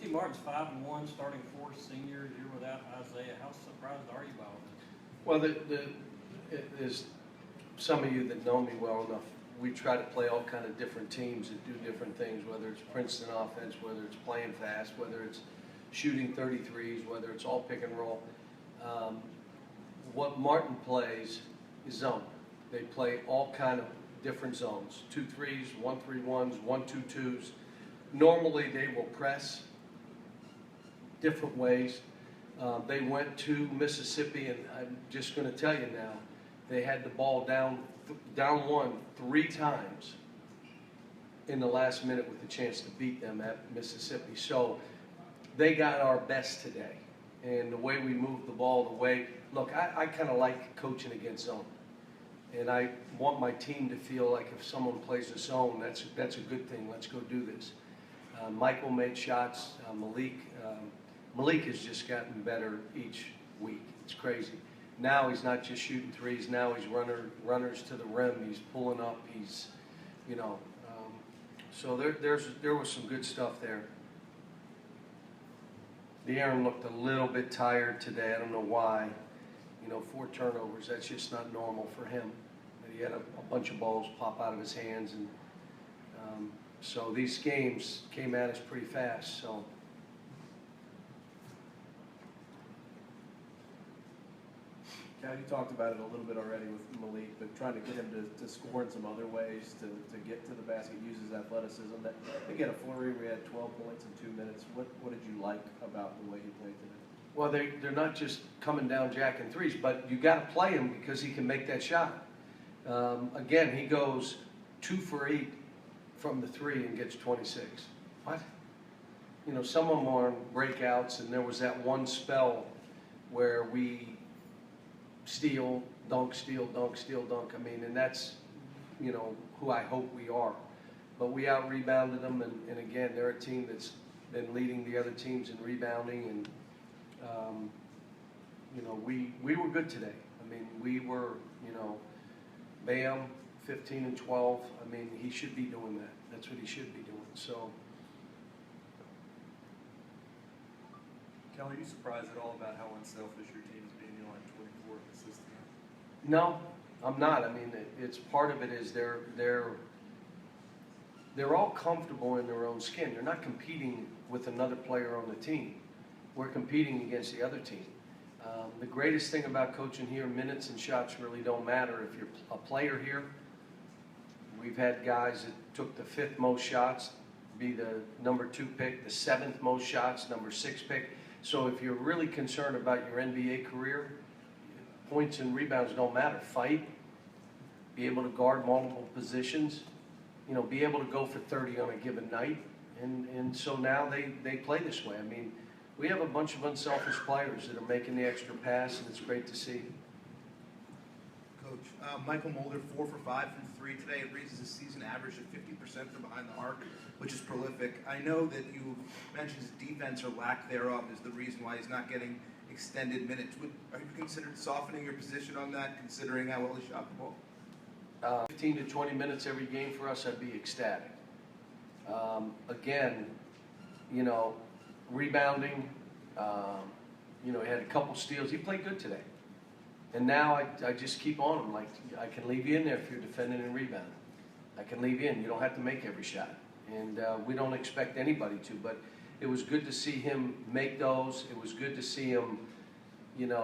UT Martin's 5-1, starting four seniors. You're without Isaiah. How surprised are you by all this? Well, there's some of you that know me well enough. We try to play all kind of different teams that do different things, whether it's Princeton offense, whether it's playing fast, whether it's shooting 33s, whether it's all pick and roll. What Martin plays is zone. They play all kind of different zones, 2-3s, 1-3-1s, 1-2-2s. Normally they will press different ways. They went to Mississippi, and I'm just going to tell you now, they had the ball down one 3 times in the last minute with the chance to beat them at Mississippi. So they got our best today. And the way we moved the ball, look, I kind of like coaching against zone. And I want my team to feel like if someone plays a zone, that's a good thing. Let's go do this. Michael made shots. Malik has just gotten better each week. It's crazy. Now he's not just shooting threes. Now he's runners to the rim. He's pulling up. He's, so there was some good stuff there. De'Aaron looked a little bit tired today. I don't know why. 4 turnovers. That's just not normal for him. He had a bunch of balls pop out of his hands, and so these games came at us pretty fast. So. Cal, you talked about it a little bit already with Malik, but trying to get him to score in some other ways to get to the basket, uses athleticism. They get a flurry. We had 12 points in 2 minutes. What did you like about the way he played today? Well, they're not just coming down jacking threes, but you got to play him because he can make that shot. Again, he goes 2 for 8 from the 3 and gets 26. What? Some of them are on breakouts, and there was that one spell where we steal, dunk, steal, dunk, steal, dunk. I mean, and that's, who I hope we are. But we out-rebounded them, and again, they're a team that's been leading the other teams in rebounding, and we were good today. I mean, we were, Bam, 15 and 12. I mean, he should be doing that. That's what he should be doing. So. Cal, are you surprised at all about how unselfish your team is being on 24 consistently? No, I'm not. I mean, it's part of it is they're all comfortable in their own skin. They're not competing with another player on the team. We're competing against the other team. The greatest thing about coaching here, minutes and shots really don't matter. If you're a player here, we've had guys that took the 5th most shots, be the number 2 pick, the 7th most shots, number 6 pick. So if you're really concerned about your NBA career, points and rebounds don't matter. Fight, be able to guard multiple positions, be able to go for 30 on a given night. And so now they play this way. I mean, we have a bunch of unselfish players that are making the extra pass, and it's great to see. Coach, Michael Mulder, 4 for 5 from 3 today. It raises his season average to 50% from behind the arc, which is prolific. I know that you mentioned his defense or lack thereof is the reason why he's not getting extended minutes. Are you considered softening your position on that, considering how well he shot the ball? 15 to 20 minutes every game for us, I'd be ecstatic. Again, rebounding, he had a couple steals. He played good today. And now I just keep on him. Like, I can leave you in there if you're defending and rebounding. I can leave you in. You don't have to make every shot. And we don't expect anybody to. But it was good to see him make those. It was good to see him, you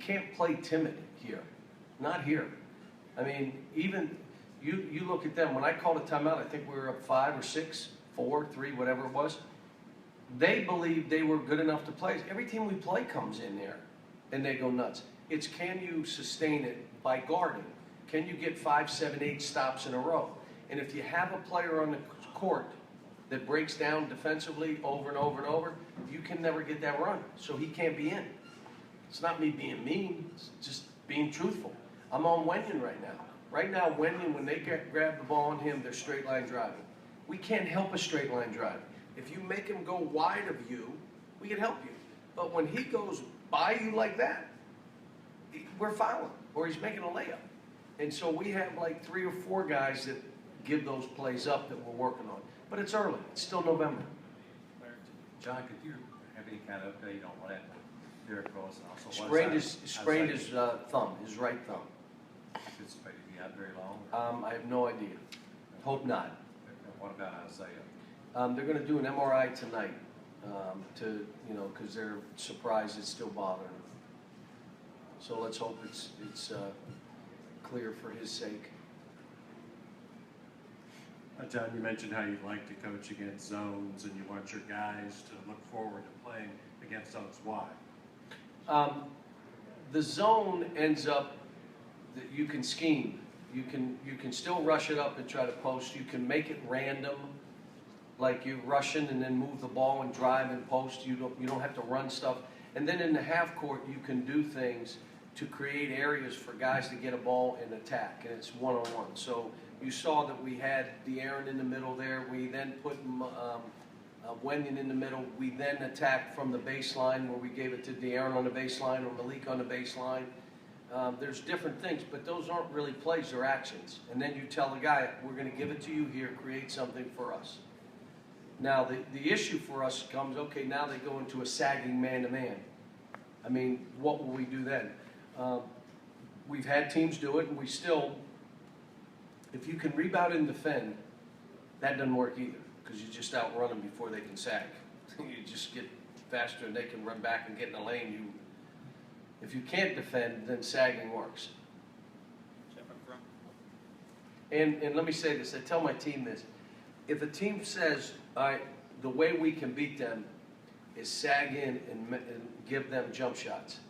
can't play timid here. Not here. I mean, even you look at them. When I called a timeout, I think we were up 5 or 6, 4, 3, whatever it was. They believed they were good enough to play. Every team we play comes in there, and they go nuts. It's can you sustain it by guarding? Can you get 5, 7, 8 stops in a row? And if you have a player on the court that breaks down defensively over and over and over, you can never get that run. So he can't be in. It's not me being mean. It's just being truthful. I'm on Wenyon right now. Right now, Wenyon, when they grab the ball on him, they're straight line driving. We can't help a straight line drive. If you make him go wide of you, we can help you. But when he goes by you like that, we're fouling, or he's making a layup. And so we have like 3 or 4 guys that give those plays up that we're working on. But it's early. It's still November. John, could you have any kind of update on what happened with Derek Ross and also what Sprained his thumb, his right thumb. anticipated to be out very long? I have no idea. Hope not. And what about Isaiah? They're gonna do an MRI tonight, cause they're surprised it's still bothering them. So let's hope it's clear for his sake. John, you mentioned how you like to coach against zones and you want your guys to look forward to playing against zones. Why? The zone ends up that you can scheme. You can still rush it up and try to post. You can make it random, like you're rushing and then move the ball and drive and post. You don't have to run stuff. And then in the half court, you can do things to create areas for guys to get a ball and attack, and it's one-on-one. So you saw that we had De'Aaron in the middle there. We then put Wenyon in the middle. We then attacked from the baseline where we gave it to De'Aaron on the baseline or Malik on the baseline. There's different things, but those aren't really plays, they're actions. And then you tell the guy, we're going to give it to you here, create something for us. Now, the issue for us comes, okay, now they go into a sagging man-to-man. I mean, what will we do then? We've had teams do it, and we still, if you can rebound and defend, that doesn't work either, because you just outrun them before they can sag. You just get faster and they can run back and get in the lane. If you can't defend, then sagging works. And let me say this, I tell my team this. If a team says, all right, the way we can beat them is sag in and give them jump shots.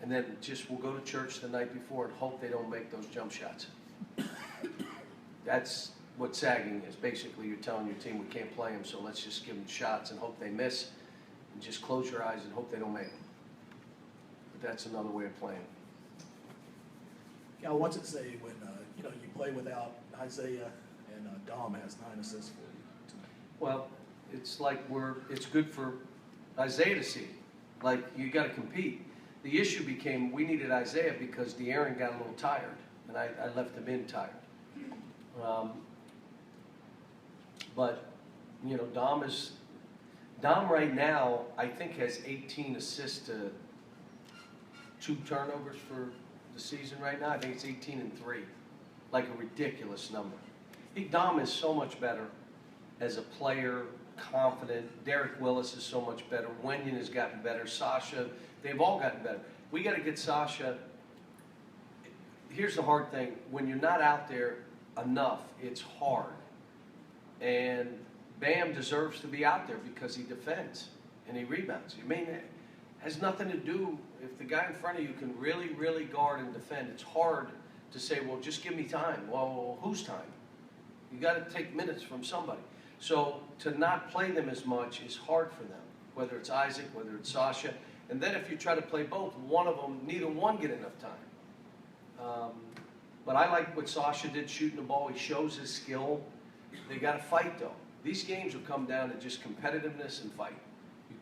And then we'll go to church the night before and hope they don't make those jump shots. That's what sagging is. Basically, you're telling your team we can't play them, so let's just give them shots and hope they miss. And just close your eyes and hope they don't make them. But that's another way of playing. Cal, what's it say when you play without Isaiah and Dom has 9 assists for you tonight? Well, it's like it's good for Isaiah to see. Like, you got to compete. The issue became we needed Isaiah because De'Aaron got a little tired, and I left him in tired. But, Dom right now, I think, has 18 assists to 2 turnovers for the season right now. I think it's 18 and 3, like a ridiculous number. Dom is so much better as a player, confident. Derek Willis is so much better. Wenyon has gotten better. Sasha, they've all gotten better. We got to get Sasha. Here's the hard thing. When you're not out there enough, it's hard. And Bam deserves to be out there because he defends and he rebounds. I mean, it has nothing to do, if the guy in front of you can really, really guard and defend, it's hard to say, well, just give me time. Well, whose time? You got to take minutes from somebody. So to not play them as much is hard for them, whether it's Isaac, whether it's Sasha. And then if you try to play both, one of them, neither one get enough time. But I like what Sasha did shooting the ball. He shows his skill. They got to fight, though. These games will come down to just competitiveness and fight.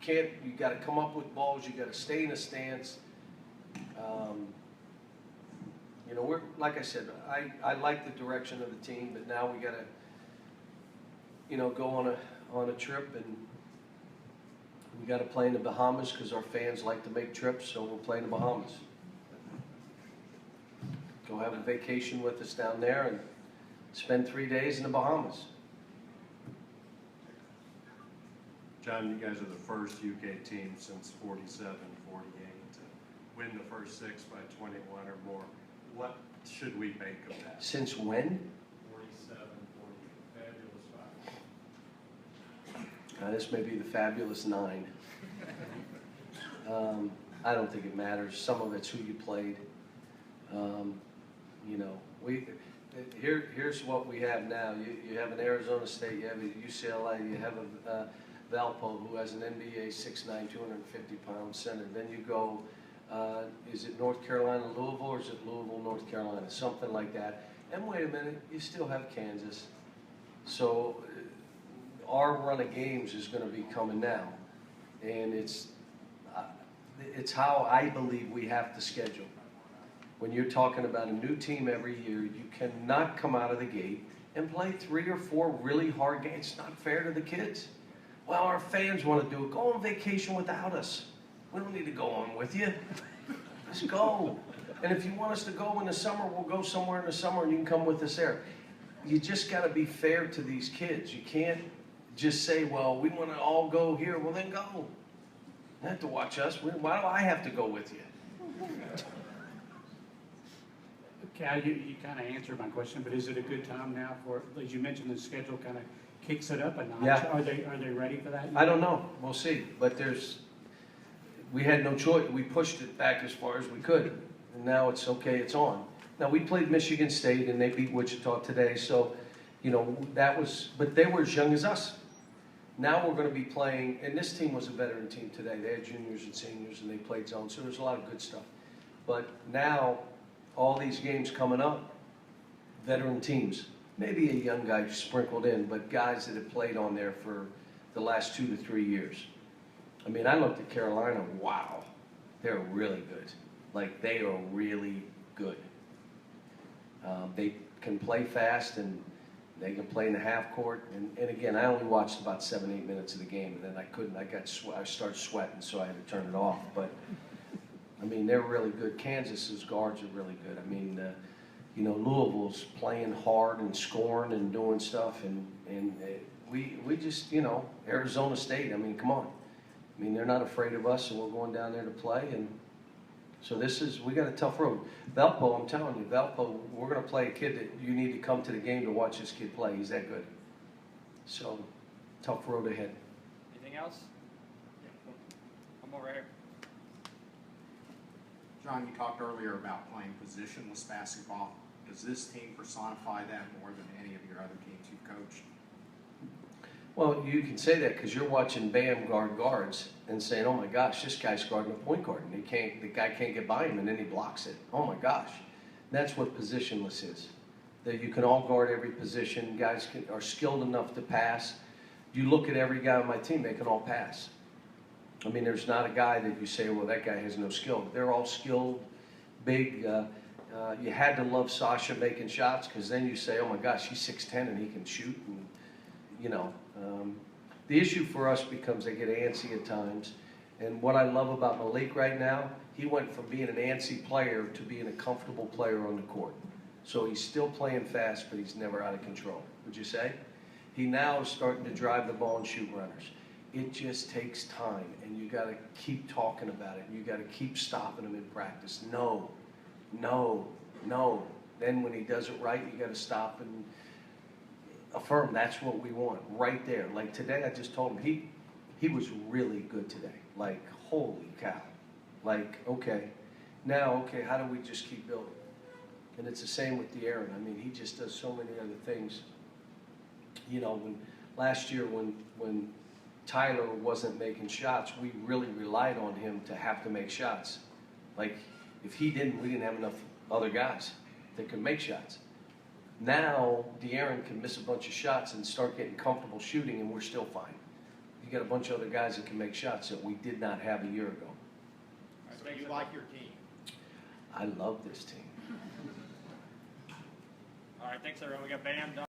You got to come up with balls. You got to stay in a stance. We're, like I said, I like the direction of the team, but now we got to, go on a trip, and we got to play in the Bahamas because our fans like to make trips, so we'll play in the Bahamas. Go have a vacation with us down there and spend 3 days in the Bahamas. John, you guys are the first UK team since 47, 48 to win the first 6 by 21 or more. What should we make of that? Since when? 47, 48. Fabulous 5. This may be the fabulous 9. I don't think it matters. Some of it's who you played. Here's what we have now. You have an Arizona State, you have a UCLA, you have a Valpo who has an NBA 6'9", 250-pound center. Then you go, is it North Carolina, Louisville, or is it Louisville, North Carolina? Something like that. And wait a minute, you still have Kansas. So our run of games is going to be coming now. And it's how I believe we have to schedule. When you're talking about a new team every year, you cannot come out of the gate and play 3 or 4 really hard games. It's not fair to the kids. Well, our fans want to do it. Go on vacation without us. We don't need to go on with you. Just go. And if you want us to go in the summer, we'll go somewhere in the summer and you can come with us there. You just got to be fair to these kids. You can't just say, well, we want to all go here. Well, then go. You don't have to watch us. Why do I have to go with you? Cal, you kind of answered my question, but is it a good time now for, as you mentioned, the schedule kind of kicks it up a notch? Yeah. Are they ready for that? I don't know. We'll see. But we had no choice. We pushed it back as far as we could. And now it's okay, it's on. Now, we played Michigan State and they beat Wichita today. So, but they were as young as us. Now we're going to be playing, and this team was a veteran team today. They had juniors and seniors and they played zone. So there's a lot of good stuff. But now, all these games coming up, veteran teams. Maybe a young guy sprinkled in, but guys that have played on there for the last 2 to 3 years. I mean, I looked at Carolina, wow, they're really good. Like, they are really good. They can play fast and they can play in the half court. And again, I only watched about 7-8 minutes of the game, and then I couldn't. I started sweating, so I had to turn it off. But I mean, they're really good. Kansas's guards are really good. I mean, Louisville's playing hard and scoring and doing stuff, and we just, Arizona State. I mean, come on. I mean, they're not afraid of us, and we're going down there to play. And so we got a tough road. Valpo, I'm telling you, Valpo, we're going to play a kid that you need to come to the game to watch this kid play. He's that good. So, tough road ahead. Anything else? I'm over here. John, you talked earlier about playing positionless basketball. Does this team personify that more than any of your other teams you've coached? Well, you can say that because you're watching Bam guard guards and saying, "Oh my gosh, this guy's guarding a point guard, and the guy can't get by him, and then he blocks it. Oh my gosh." That's what positionless is. That you can all guard every position. Guys are skilled enough to pass. You look at every guy on my team; they can all pass. I mean, there's not a guy that you say, "Well, that guy has no skill." They're all skilled, big. You had to love Sasha making shots because then you say, "Oh my gosh, he's 6'10" and he can shoot." And the issue for us becomes they get antsy at times. And what I love about Malik right now, he went from being an antsy player to being a comfortable player on the court. So he's still playing fast, but he's never out of control. Would you say? He now is starting to drive the ball and shoot runners. It just takes time, and you got to keep talking about it. You got to keep stopping him in practice. No. Then when he does it right, you got to stop and affirm. That's what we want right there. Like today, I just told him he was really good today. Like, holy cow. Like, okay, how do we just keep building? And it's the same with De'Aaron. I mean, he just does so many other things. Last year when Tyler wasn't making shots, we really relied on him to have to make shots. Like, if he didn't, we didn't have enough other guys that could make shots. Now, De'Aaron can miss a bunch of shots and start getting comfortable shooting, and we're still fine. You got a bunch of other guys that can make shots that we did not have a year ago. So you like your team? I love this team. All right, thanks everyone. We got Bam done.